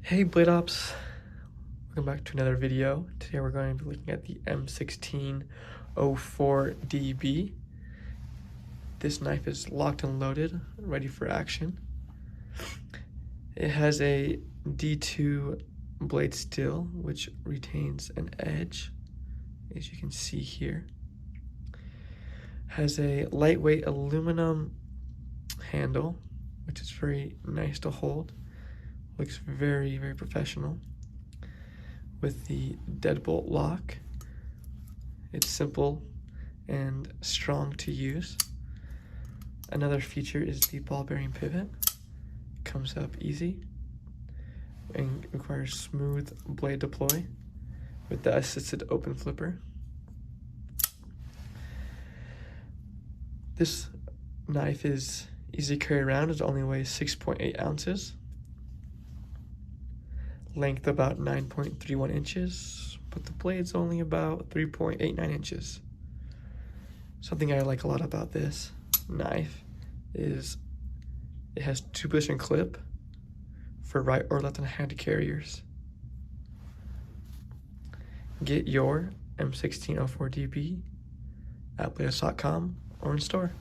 Hey Blade Ops, welcome back to another video. Today we're going to be looking at the M16-04DB. This knife is locked and loaded, ready for action. It has a D2 blade steel, which retains an edge, as you can see here. Has a lightweight aluminum handle, which is very nice to hold. Looks very, very professional. With the Deadbolt lock, it's simple and strong to use. Another feature is the ball bearing pivot. Comes up easy and requires smooth blade deploy with the assisted open flipper. This knife is easy to carry around. It only weighs 6.8 ounces. Length about 9.31 inches, but the blade's only about 3.89 inches. Something I like a lot about this knife is it has 2-position clip for right or left-handed carriers. Get your M16-04DB at bladeops.com or in store.